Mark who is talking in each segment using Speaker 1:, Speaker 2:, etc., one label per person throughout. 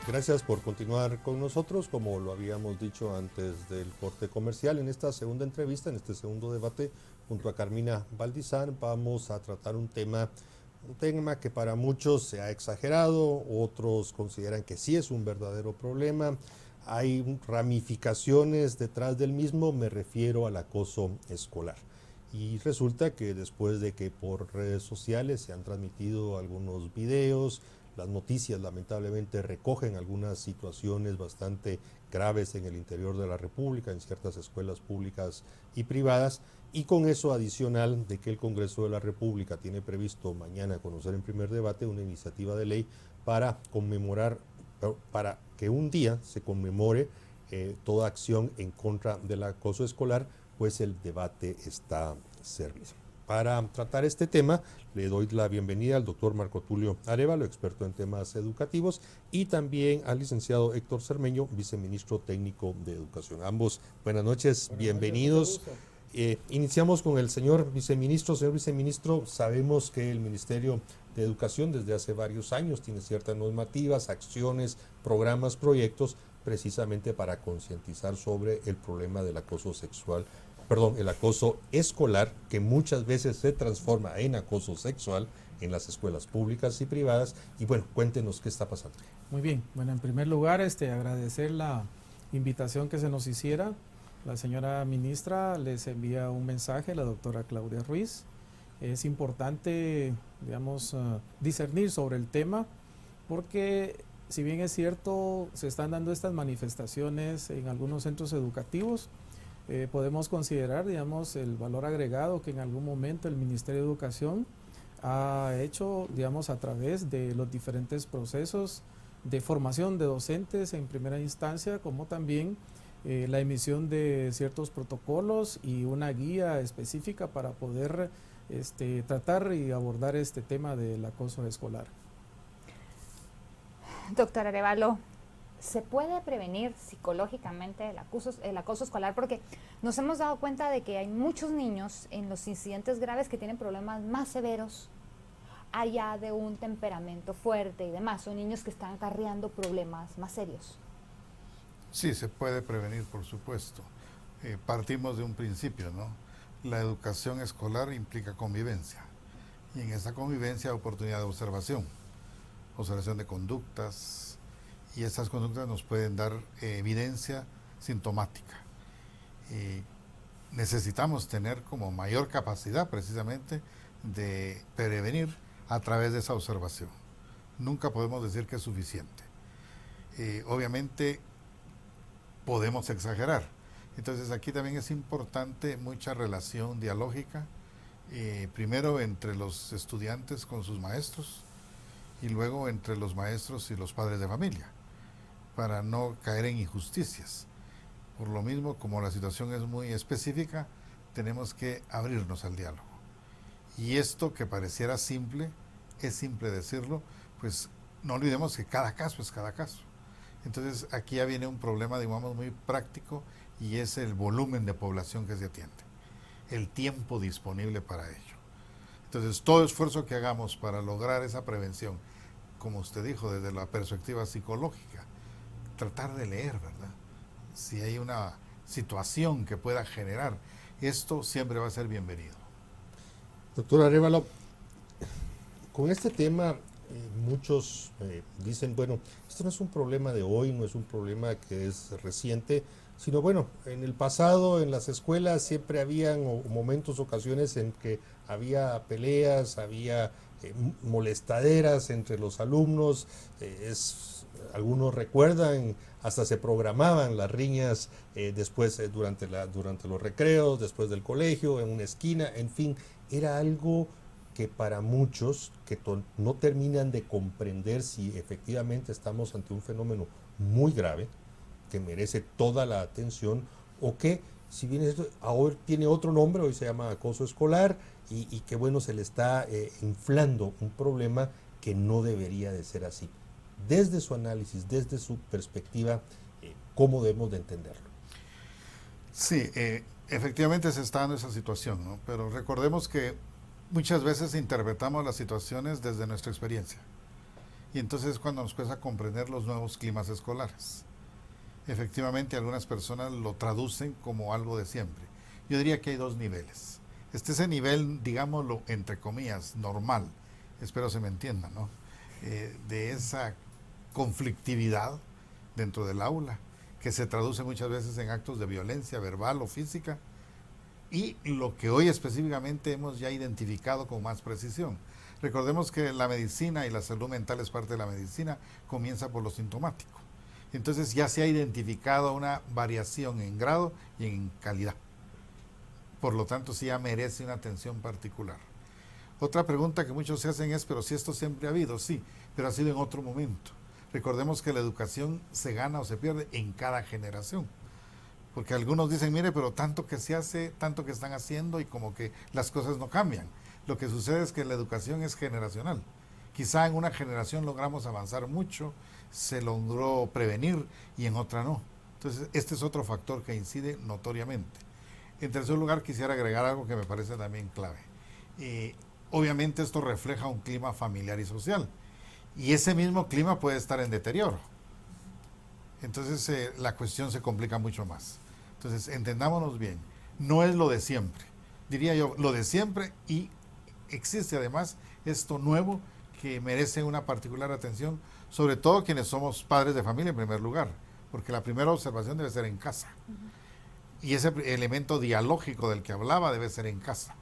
Speaker 1: Gracias por continuar con nosotros, como lo habíamos dicho antes del corte comercial. En esta segunda entrevista, en este segundo debate, junto a Carmina Valdizán, vamos a tratar un tema que para muchos se ha exagerado, otros consideran que sí es un verdadero problema. Hay ramificaciones detrás del mismo, me refiero al acoso escolar. Y resulta que después de que por redes sociales se han transmitido algunos videos, las noticias lamentablemente recogen algunas situaciones bastante graves en el interior de la República, en ciertas escuelas públicas y privadas, y con eso adicional de que el Congreso de la República tiene previsto mañana conocer en primer debate una iniciativa de ley para conmemorar, para que un día se conmemore toda acción en contra del acoso escolar, pues el debate está servido. Para tratar este tema, le doy la bienvenida al doctor Marco Tulio Arévalo, experto en temas educativos, y también al licenciado Héctor Cermeño, viceministro técnico de Educación. Ambos, buenas noches, bienvenidos. Iniciamos con el señor viceministro. Señor viceministro, sabemos que el Ministerio de Educación desde hace varios años tiene ciertas normativas, acciones, programas, proyectos, precisamente para concientizar sobre el problema del acoso sexual, perdón, el acoso escolar, que muchas veces se transforma en acoso sexual en las escuelas públicas y privadas. Y bueno, cuéntenos qué está pasando.
Speaker 2: Muy bien, bueno, en primer lugar, agradecer la invitación que se nos hiciera. La señora ministra les envía un mensaje, la doctora Claudia Ruiz. Es importante, digamos, discernir sobre el tema, porque si bien es cierto, se están dando estas manifestaciones en algunos centros educativos, podemos considerar, digamos, el valor agregado que en algún momento el Ministerio de Educación ha hecho, digamos, a través de los diferentes procesos de formación de docentes en primera instancia, como también la emisión de ciertos protocolos y una guía específica para poder tratar y abordar este tema del acoso escolar.
Speaker 3: Doctor Arévalo, ¿se puede prevenir psicológicamente el acoso escolar? Porque nos hemos dado cuenta de que hay muchos niños en los incidentes graves que tienen problemas más severos, allá de un temperamento fuerte y demás. Son niños que están acarreando problemas más serios.
Speaker 4: Sí, se puede prevenir, por supuesto. Partimos de un principio, ¿no? La educación escolar implica convivencia. Y en esa convivencia hay oportunidad de observación de conductas, y esas conductas nos pueden dar evidencia sintomática. Necesitamos tener como mayor capacidad precisamente de prevenir a través de esa observación. Nunca podemos decir que es suficiente. Obviamente podemos exagerar. Entonces aquí también es importante mucha relación dialógica, primero entre los estudiantes con sus maestros y luego entre los maestros y los padres de familia, para no caer en injusticias. Por lo mismo, como la situación es muy específica, tenemos que abrirnos al diálogo. Y esto que pareciera simple, es simple decirlo, pues no olvidemos que cada caso es cada caso. Entonces aquí ya viene un problema, digamos, muy práctico, y es el volumen de población que se atiende, el tiempo disponible para ello. Entonces todo esfuerzo que hagamos para lograr esa prevención, como usted dijo, desde la perspectiva psicológica, tratar de leer, ¿verdad? Si hay una situación que pueda generar esto, siempre va a ser bienvenido.
Speaker 1: Doctor Arévalo, con este tema muchos dicen, bueno, esto no es un problema de hoy, no es un problema que es reciente, sino bueno, en el pasado en las escuelas siempre habían momentos, ocasiones en que había peleas, había molestaderas entre los alumnos, algunos recuerdan, hasta se programaban las riñas después durante los recreos, después del colegio, en una esquina, en fin, era algo que para muchos que no terminan de comprender si efectivamente estamos ante un fenómeno muy grave, que merece toda la atención, o que si bien esto ahora tiene otro nombre, hoy se llama acoso escolar, y que bueno, se le está inflando un problema que no debería de ser así. Desde su análisis, desde su perspectiva, ¿cómo debemos de entenderlo?
Speaker 4: Sí, efectivamente se está dando esa situación, ¿no? Pero recordemos que muchas veces interpretamos las situaciones desde nuestra experiencia. y entonces es cuando nos cuesta comprender los nuevos climas escolares. Efectivamente, algunas personas lo traducen como algo de siempre. Yo diría que hay dos niveles. Ese nivel, digámoslo, entre comillas, normal, espero se me entienda, ¿no? De esa conflictividad dentro del aula, que se traduce muchas veces en actos de violencia verbal o física, y lo que hoy específicamente hemos ya identificado con más precisión. Recordemos que la medicina y la salud mental es parte de la medicina, comienza por lo sintomático. Entonces ya se ha identificado una variación en grado y en calidad. Por lo tanto, sí ya merece una atención particular. Otra pregunta que muchos se hacen es, pero si esto siempre ha habido, sí, pero ha sido en otro momento. Recordemos que la educación se gana o se pierde en cada generación. Porque algunos dicen, mire, pero tanto que se hace, tanto que están haciendo y como que las cosas no cambian. Lo que sucede es que la educación es generacional. Quizá en una generación logramos avanzar mucho, se logró prevenir y en otra no. Entonces, este es otro factor que incide notoriamente. En tercer lugar, quisiera agregar algo que me parece también clave. Obviamente esto refleja un clima familiar y social. Y ese mismo clima puede estar en deterioro. Entonces la cuestión se complica mucho más. Entonces, entendámonos bien, no es lo de siempre. Diría yo, lo de siempre, y existe además esto nuevo que merece una particular atención, sobre todo quienes somos padres de familia en primer lugar, porque la primera observación debe ser en casa. Y ese elemento dialógico del que hablaba debe ser en casa.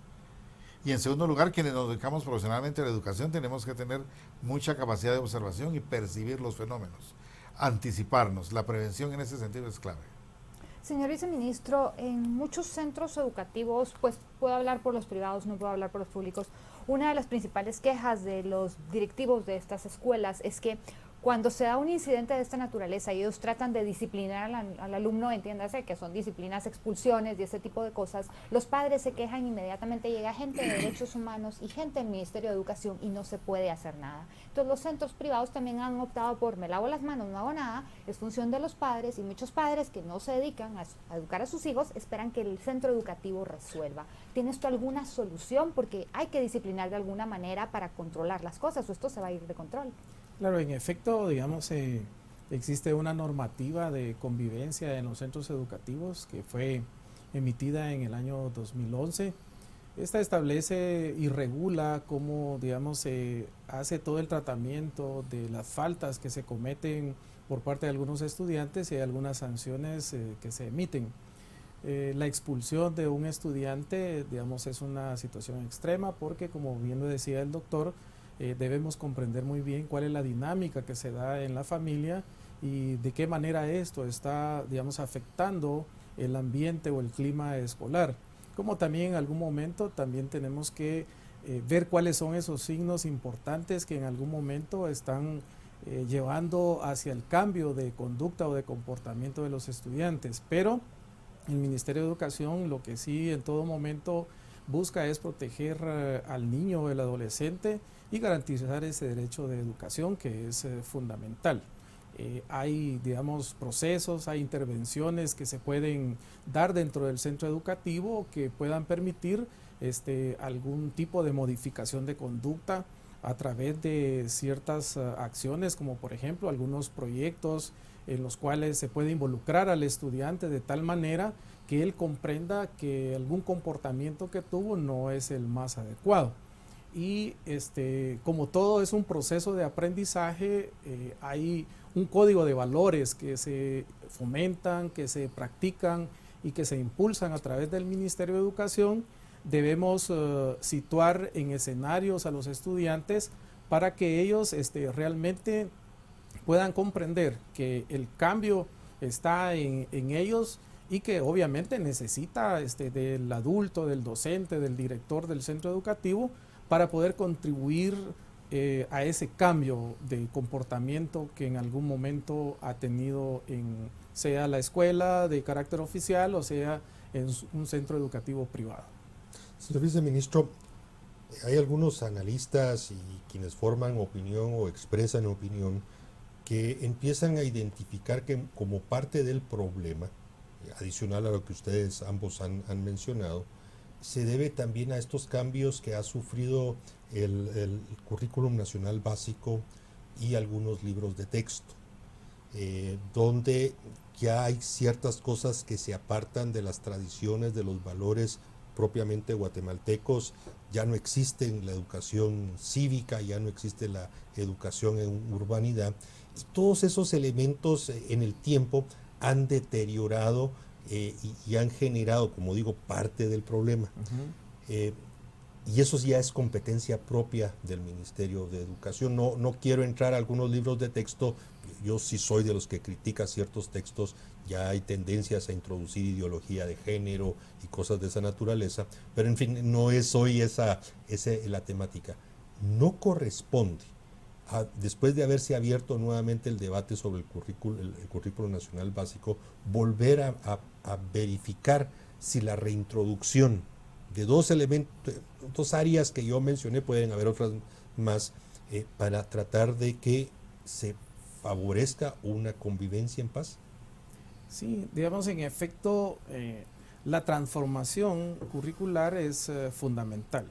Speaker 4: Y en segundo lugar, quienes nos dedicamos profesionalmente a la educación tenemos que tener mucha capacidad de observación y percibir los fenómenos, anticiparnos. La prevención en ese sentido es clave.
Speaker 3: Señor viceministro, en muchos centros educativos, pues puedo hablar por los privados, no puedo hablar por los públicos, una de las principales quejas de los directivos de estas escuelas es que cuando se da un incidente de esta naturaleza y ellos tratan de disciplinar al alumno, entiéndase que son disciplinas, expulsiones y ese tipo de cosas, los padres se quejan, inmediatamente llega gente de derechos humanos y gente del Ministerio de Educación y no se puede hacer nada. Entonces los centros privados también han optado por me lavo las manos, no hago nada, es función de los padres, y muchos padres que no se dedican a educar a sus hijos esperan que el centro educativo resuelva. ¿Tienes tú alguna solución? Porque hay que disciplinar de alguna manera para controlar las cosas, o esto se va a ir de control.
Speaker 2: Claro, en efecto, digamos, existe una normativa de convivencia en los centros educativos que fue emitida en el año 2011. Esta establece y regula cómo, digamos, se hace todo el tratamiento de las faltas que se cometen por parte de algunos estudiantes y hay algunas sanciones que se emiten. La expulsión de un estudiante, digamos, es una situación extrema porque, como bien lo decía el doctor, debemos comprender muy bien cuál es la dinámica que se da en la familia y de qué manera esto está, digamos, afectando el ambiente o el clima escolar. Como también en algún momento también tenemos que ver cuáles son esos signos importantes que en algún momento están llevando hacia el cambio de conducta o de comportamiento de los estudiantes. Pero el Ministerio de Educación lo que sí en todo momento busca es proteger al niño o el adolescente y garantizar ese derecho de educación que es fundamental. Hay, digamos, procesos, hay intervenciones que se pueden dar dentro del centro educativo que puedan permitir algún tipo de modificación de conducta a través de ciertas acciones, como por ejemplo algunos proyectos en los cuales se puede involucrar al estudiante de tal manera que él comprenda que algún comportamiento que tuvo no es el más adecuado. Y como todo es un proceso de aprendizaje, hay un código de valores que se fomentan, que se practican y que se impulsan a través del Ministerio de Educación. Debemos situar en escenarios a los estudiantes para que ellos realmente puedan comprender que el cambio está en ellos y que obviamente necesita del adulto, del docente, del director del centro educativo para poder contribuir a ese cambio de comportamiento que en algún momento ha tenido sea la escuela de carácter oficial o sea en un centro educativo privado.
Speaker 1: Señor viceministro, hay algunos analistas y quienes forman opinión o expresan opinión que empiezan a identificar que como parte del problema, adicional a lo que ustedes ambos han mencionado, se debe también a estos cambios que ha sufrido el currículum nacional básico y algunos libros de texto, donde ya hay ciertas cosas que se apartan de las tradiciones, de los valores propiamente guatemaltecos. Ya no existe la educación cívica, ya no existe la educación en urbanidad, y todos esos elementos en el tiempo han deteriorado y han generado, como digo, parte del problema. Y eso ya es competencia propia del Ministerio de Educación. No quiero entrar a algunos libros de texto, yo sí soy de los que critica ciertos textos, ya hay tendencias a introducir ideología de género y cosas de esa naturaleza, pero en fin, no es hoy esa la temática. No corresponde, después de haberse abierto nuevamente el debate sobre el currículo nacional básico, volver a verificar si la reintroducción de dos elementos, dos áreas que yo mencioné, pueden haber otras más, para tratar de que se favorezca una convivencia en paz.
Speaker 2: Sí, digamos, en efecto, la transformación curricular es fundamental.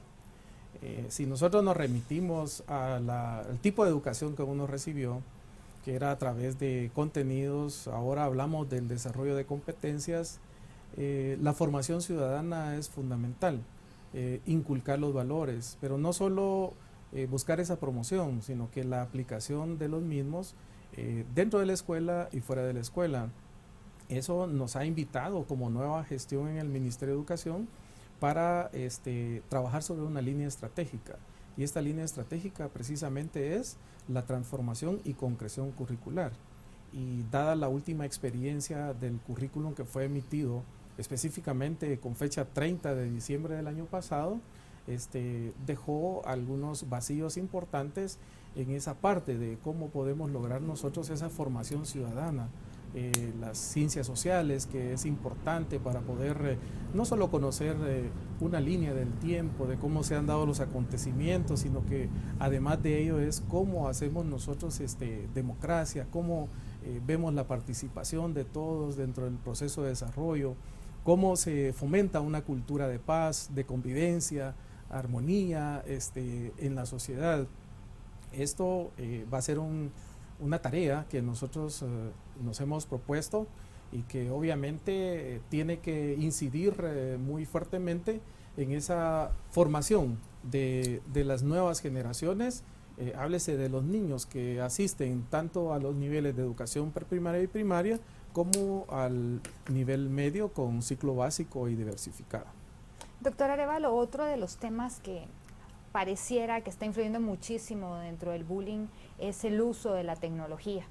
Speaker 2: Si nosotros nos remitimos al tipo de educación que uno recibió, que era a través de contenidos, ahora hablamos del desarrollo de competencias, la formación ciudadana es fundamental, inculcar los valores, pero no solo buscar esa promoción, sino que la aplicación de los mismos dentro de la escuela y fuera de la escuela. Eso nos ha invitado como nueva gestión en el Ministerio de Educación para trabajar sobre una línea estratégica. Y esta línea estratégica precisamente es la transformación y concreción curricular. Y dada la última experiencia del currículum que fue emitido, específicamente con fecha 30 de diciembre del año pasado, dejó algunos vacíos importantes en esa parte de cómo podemos lograr nosotros esa formación ciudadana. Las ciencias sociales, que es importante para poder no solo conocer una línea del tiempo, de cómo se han dado los acontecimientos, sino que además de ello es cómo hacemos nosotros democracia, cómo vemos la participación de todos dentro del proceso de desarrollo, cómo se fomenta una cultura de paz, de convivencia, armonía en la sociedad. Esto va a ser una tarea que nosotros nos hemos propuesto y que obviamente tiene que incidir muy fuertemente en esa formación de las nuevas generaciones. Háblese de los niños que asisten tanto a los niveles de educación preprimaria y primaria como al nivel medio con ciclo básico y diversificado.
Speaker 3: Doctor Arévalo, otro de los temas que pareciera que está influyendo muchísimo dentro del bullying es el uso de la tecnología.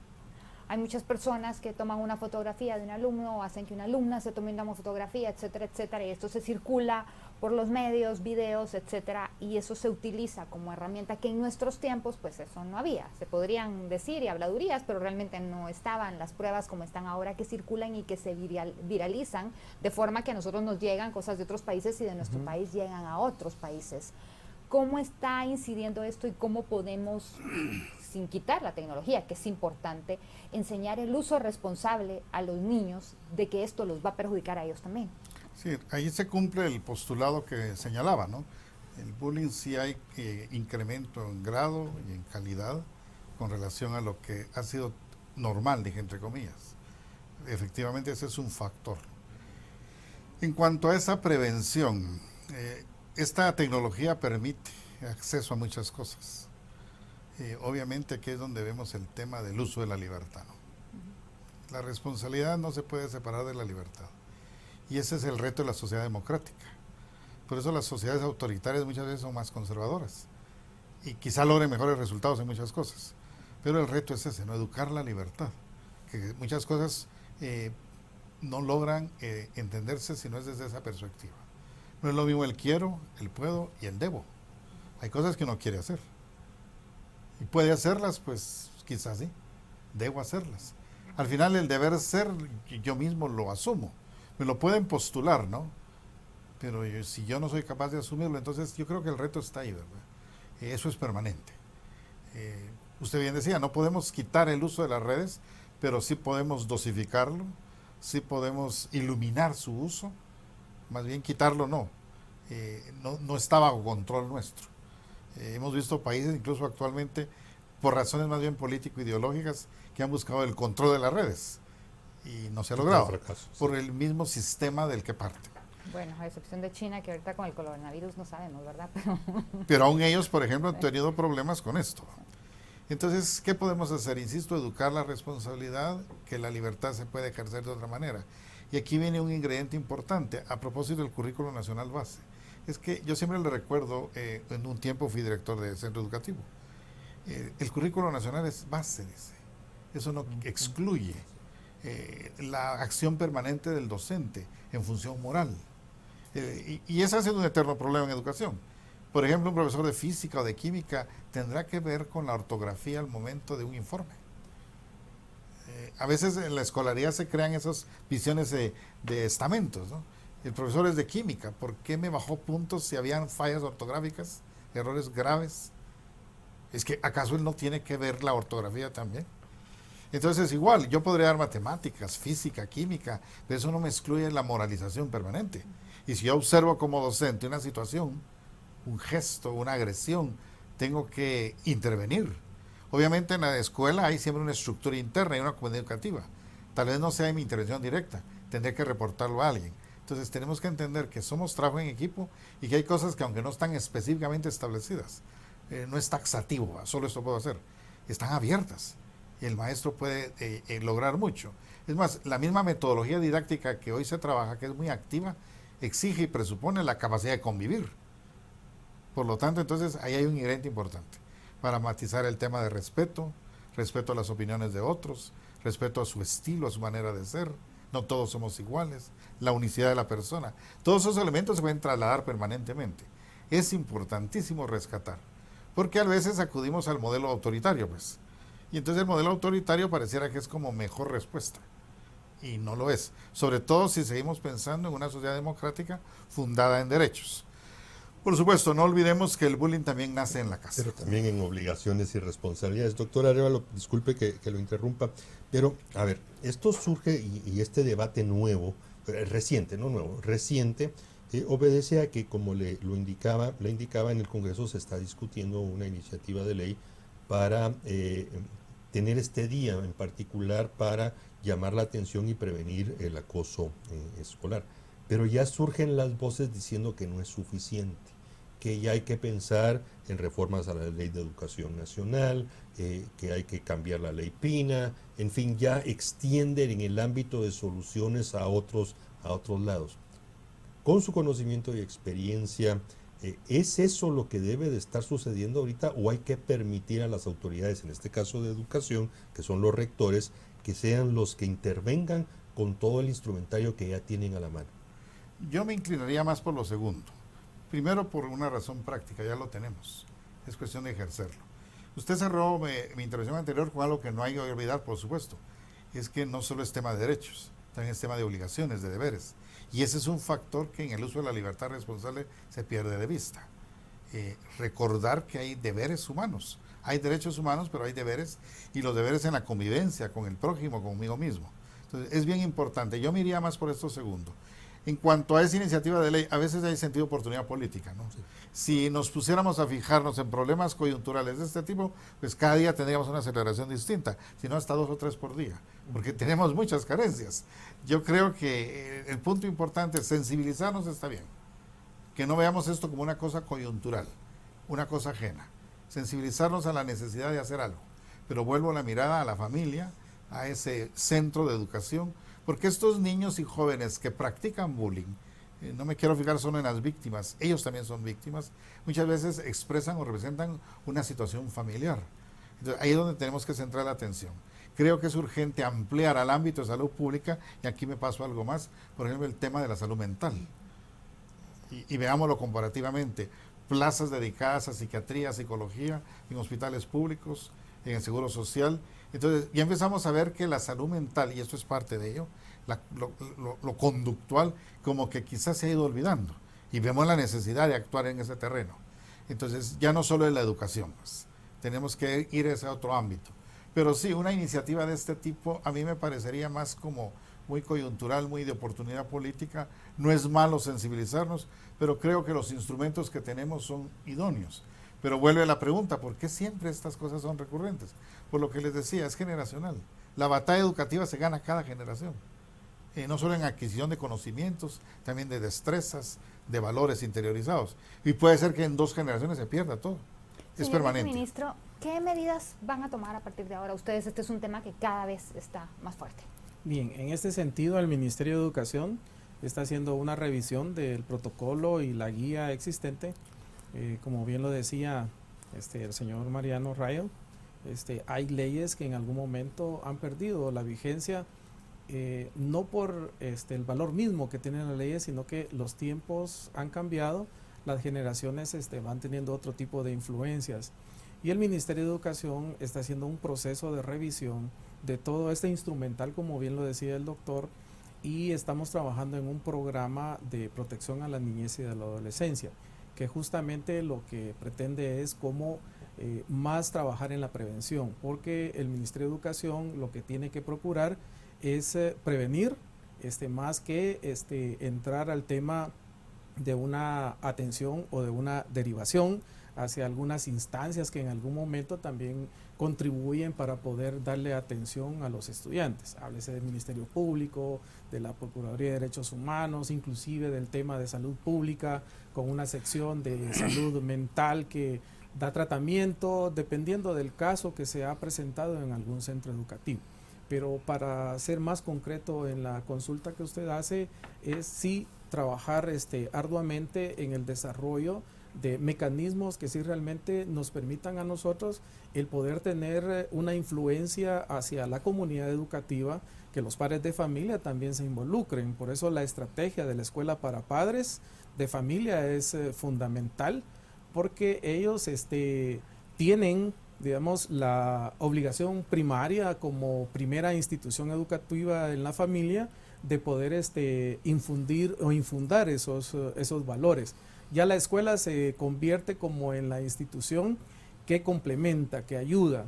Speaker 3: Hay muchas personas que toman una fotografía de un alumno o hacen que una alumna se tome una fotografía, etcétera, etcétera, y esto se circula por los medios, videos, etcétera, y eso se utiliza como herramienta que en nuestros tiempos pues eso no había. Se podrían decir y habladurías, pero realmente no estaban las pruebas como están ahora, que circulan y que se viralizan, de forma que a nosotros nos llegan cosas de otros países y de nuestro país llegan a otros países. ¿Cómo está incidiendo esto y cómo podemos, sin quitar la tecnología, que es importante, enseñar el uso responsable a los niños de que esto los va a perjudicar a ellos también?
Speaker 4: Sí, ahí se cumple el postulado que señalaba, ¿no? El bullying sí hay incremento en grado y en calidad con relación a lo que ha sido normal, dije entre comillas. Efectivamente ese es un factor. En cuanto a esa prevención, esta tecnología permite acceso a muchas cosas. Obviamente aquí es donde vemos el tema del uso de la libertad, ¿no? La responsabilidad no se puede separar de la libertad. Y ese es el reto de la sociedad democrática. Por eso las sociedades autoritarias muchas veces son más conservadoras. Y quizá logren mejores resultados en muchas cosas. Pero el reto es ese, ¿no? Educar la libertad. Que muchas cosas no logran entenderse si no es desde esa perspectiva. No es lo mismo el quiero, el puedo y el debo. Hay cosas que uno quiere hacer. Y puede hacerlas, pues quizás sí. Debo hacerlas. Al final el deber ser, yo mismo lo asumo. Me lo pueden postular, ¿no? Pero si yo no soy capaz de asumirlo, entonces yo creo que el reto está ahí, ¿verdad? Eso es permanente. Usted bien decía, no podemos quitar el uso de las redes, pero sí podemos dosificarlo, sí podemos iluminar su uso, más bien quitarlo no está bajo control nuestro. Hemos visto países, incluso actualmente, por razones más bien político-ideológicas que han buscado el control de las redes y no se ha logrado,
Speaker 1: fracaso, sí.
Speaker 4: por el mismo sistema del que parte.
Speaker 3: Bueno, a excepción de China, que ahorita con el coronavirus no sabemos, ¿verdad?
Speaker 4: Pero aún ellos, por ejemplo, han tenido problemas con esto. Entonces, ¿qué podemos hacer? Insisto, educar la responsabilidad, que la libertad se puede ejercer de otra manera. Y aquí viene un ingrediente importante a propósito del currículo nacional base. Es que yo siempre le recuerdo, en un tiempo fui director de centro educativo. El currículo nacional es base, dice. Eso no excluye la acción permanente del docente en función moral. Y ese ha sido un eterno problema en educación. Por ejemplo, un profesor de física o de química tendrá que ver con la ortografía al momento de un informe. A veces en la escolaridad se crean esas visiones de estamentos, ¿no? El profesor es de química, ¿por qué me bajó puntos si habían fallas ortográficas, errores graves? Es que ¿acaso él no tiene que ver la ortografía también? Entonces igual, yo podría dar matemáticas, física, química, pero eso no me excluye la moralización permanente. Y si yo observo como docente una situación, un gesto, una agresión, tengo que intervenir. Obviamente en la escuela hay siempre una estructura interna y una comunidad educativa. Tal vez no sea mi intervención directa, tendré que reportarlo a alguien. Entonces tenemos que entender que somos trabajo en equipo y que hay cosas que aunque no están específicamente establecidas, no es taxativo, solo esto puedo hacer, están abiertas y el maestro puede lograr mucho. Es más, la misma metodología didáctica que hoy se trabaja, que es muy activa, exige y presupone la capacidad de convivir. Por lo tanto, entonces, ahí hay un ingrediente importante para matizar el tema de respeto, respeto a las opiniones de otros, respeto a su estilo, a su manera de ser. No todos somos iguales, la unicidad de la persona. Todos esos elementos se pueden trasladar permanentemente. Es importantísimo rescatar, porque a veces acudimos al modelo autoritario, pues. Y entonces el modelo autoritario pareciera que es como mejor respuesta. Y no lo es. Sobre todo si seguimos pensando en una sociedad democrática fundada en derechos. Por supuesto, no olvidemos que el bullying también nace en la casa.
Speaker 1: Pero también en obligaciones y responsabilidades. Doctor Arévalo, disculpe que lo interrumpa, pero a ver, esto surge y este debate nuevo, reciente, no nuevo, reciente, obedece a que, como le indicaba en el Congreso, se está discutiendo una iniciativa de ley para tener este día en particular para llamar la atención y prevenir el acoso escolar. Pero ya surgen las voces diciendo que no es suficiente, que ya hay que pensar en reformas a la Ley de Educación Nacional, que hay que cambiar la Ley Pina, en fin, ya extienden en el ámbito de soluciones a otros lados. Con su conocimiento y experiencia, ¿es eso lo que debe de estar sucediendo ahorita o hay que permitir a las autoridades, en este caso de educación, que son los rectores, que sean los que intervengan con todo el instrumentario que ya tienen a la mano?
Speaker 4: Yo me inclinaría más por lo segundo. Primero, por una razón práctica, ya lo tenemos. Es cuestión de ejercerlo. Usted cerró mi intervención anterior con algo que no hay que olvidar, por supuesto. Es que no solo es tema de derechos, también es tema de obligaciones, de deberes. Y ese es un factor que en el uso de la libertad responsable se pierde de vista. Recordar que hay deberes humanos. Hay derechos humanos, pero hay deberes, y los deberes en la convivencia con el prójimo, conmigo mismo. Entonces, es bien importante. Yo me iría más por esto segundo. En cuanto a esa iniciativa de ley, a veces hay sentido de oportunidad política, ¿no? Sí. Si nos pusiéramos a fijarnos en problemas coyunturales de este tipo, pues cada día tendríamos una celebración distinta, si no hasta 2 o 3 por día, porque tenemos muchas carencias. Yo creo que el punto importante es sensibilizarnos, está bien, que no veamos esto como una cosa coyuntural, una cosa ajena, sensibilizarnos a la necesidad de hacer algo, pero vuelvo la mirada a la familia, a ese centro de educación, porque estos niños y jóvenes que practican bullying, no me quiero fijar solo en las víctimas, ellos también son víctimas, muchas veces expresan o representan una situación familiar. Entonces, ahí es donde tenemos que centrar la atención. Creo que es urgente ampliar al ámbito de salud pública, y aquí me paso algo más, por ejemplo, el tema de la salud mental. Y veámoslo comparativamente, plazas dedicadas a psiquiatría, psicología, en hospitales públicos, en el Seguro Social. Entonces ya empezamos a ver que la salud mental, y esto es parte de ello, lo conductual, como que quizás se ha ido olvidando, y vemos la necesidad de actuar en ese terreno. Entonces ya no solo es la educación, pues, tenemos que ir a ese otro ámbito. Pero sí, una iniciativa de este tipo a mí me parecería más como muy coyuntural, muy de oportunidad política. No es malo sensibilizarnos, pero creo que los instrumentos que tenemos son idóneos. Pero vuelve a la pregunta, ¿por qué siempre estas cosas son recurrentes? Por lo que les decía, es generacional. La batalla educativa se gana cada generación. No solo en adquisición de conocimientos, también de destrezas, de valores interiorizados. Y puede ser que en 2 generaciones se pierda todo. Es permanente.
Speaker 3: Ministro, ¿qué medidas van a tomar a partir de ahora ustedes? Este es un tema que cada vez está más fuerte.
Speaker 2: Bien, en este sentido el Ministerio de Educación está haciendo una revisión del protocolo y la guía existente. Como bien lo decía el señor Mariano Rayo, hay leyes que en algún momento han perdido la vigencia, no por el valor mismo que tienen las leyes, sino que los tiempos han cambiado, las generaciones van teniendo otro tipo de influencias. Y el Ministerio de Educación está haciendo un proceso de revisión de todo este instrumental, como bien lo decía el doctor, y estamos trabajando en un programa de protección a la niñez y de la adolescencia, que justamente lo que pretende es cómo más trabajar en la prevención, porque el Ministerio de Educación lo que tiene que procurar es prevenir, más que entrar al tema de una atención o de una derivación hacia algunas instancias que en algún momento también contribuyen para poder darle atención a los estudiantes. Háblese del Ministerio Público, de la Procuraduría de Derechos Humanos, inclusive del tema de salud pública, con una sección de salud mental que da tratamiento dependiendo del caso que se ha presentado en algún centro educativo. Pero para ser más concreto en la consulta que usted hace, es sí trabajar arduamente en el desarrollo de mecanismos que sí realmente nos permitan a nosotros el poder tener una influencia hacia la comunidad educativa, que los padres de familia también se involucren. Por eso la estrategia de la escuela para padres de familia es fundamental, porque ellos tienen, digamos, la obligación primaria como primera institución educativa en la familia de poder infundir o infundar esos valores. Ya la escuela se convierte como en la institución que complementa, que ayuda.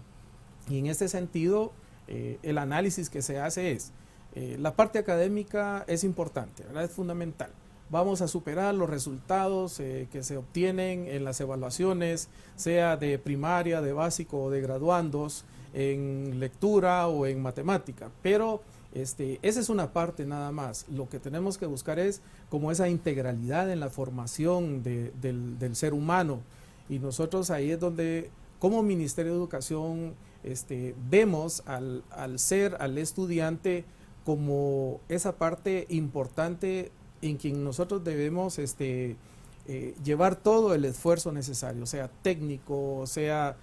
Speaker 2: Y en este sentido, el análisis que se hace es, la parte académica es importante, ¿verdad? Es fundamental. Vamos a superar los resultados que se obtienen en las evaluaciones, sea de primaria, de básico o de graduandos, en lectura o en matemática. Pero esa es una parte nada más. Lo que tenemos que buscar es como esa integralidad en la formación del ser humano. Y nosotros ahí es donde, como Ministerio de Educación, vemos al estudiante como esa parte importante en quien nosotros debemos llevar todo el esfuerzo necesario, sea técnico, sea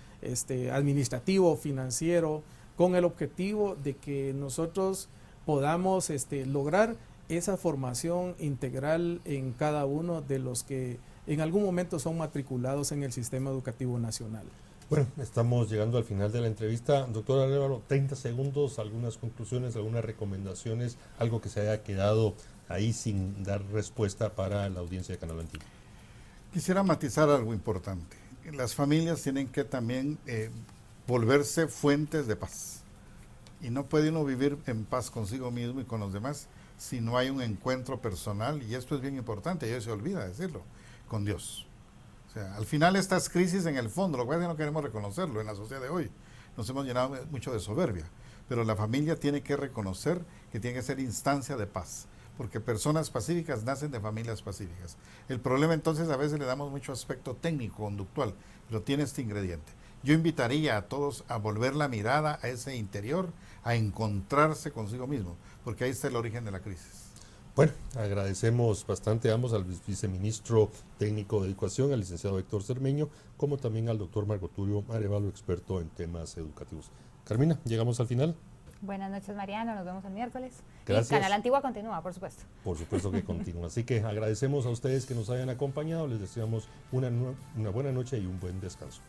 Speaker 2: administrativo, financiero, con el objetivo de que nosotros podamos lograr esa formación integral en cada uno de los que en algún momento son matriculados en el sistema educativo nacional.
Speaker 1: Bueno, estamos llegando al final de la entrevista. Doctor Arévalo, 30 segundos, algunas conclusiones, algunas recomendaciones, algo que se haya quedado ahí sin dar respuesta para la audiencia de Canal Antiguo.
Speaker 4: Quisiera matizar algo importante. Las familias tienen que también volverse fuentes de paz. Y no puede uno vivir en paz consigo mismo y con los demás si no hay un encuentro personal, y esto es bien importante, y ellos se olvida decirlo, con Dios. O sea, al final estas crisis en el fondo, lo cual no queremos reconocerlo en la sociedad de hoy, nos hemos llenado mucho de soberbia, pero la familia tiene que reconocer que tiene que ser instancia de paz, porque personas pacíficas nacen de familias pacíficas. El problema entonces a veces le damos mucho aspecto técnico, conductual, pero tiene este ingrediente. Yo invitaría a todos a volver la mirada a ese interior, a encontrarse consigo mismo, porque ahí está el origen de la crisis.
Speaker 1: Bueno, agradecemos bastante a ambos, al viceministro técnico de Educación, al licenciado Héctor Cermeño, como también al doctor Marco Tulio Arévalo, experto en temas educativos. Carmina, llegamos al final.
Speaker 3: Buenas noches, Mariano, nos vemos el miércoles.
Speaker 1: Gracias.
Speaker 3: Y Canal Antigua continúa, por supuesto.
Speaker 1: Por supuesto que continúa. Así que agradecemos a ustedes que nos hayan acompañado, les deseamos una buena noche y un buen descanso.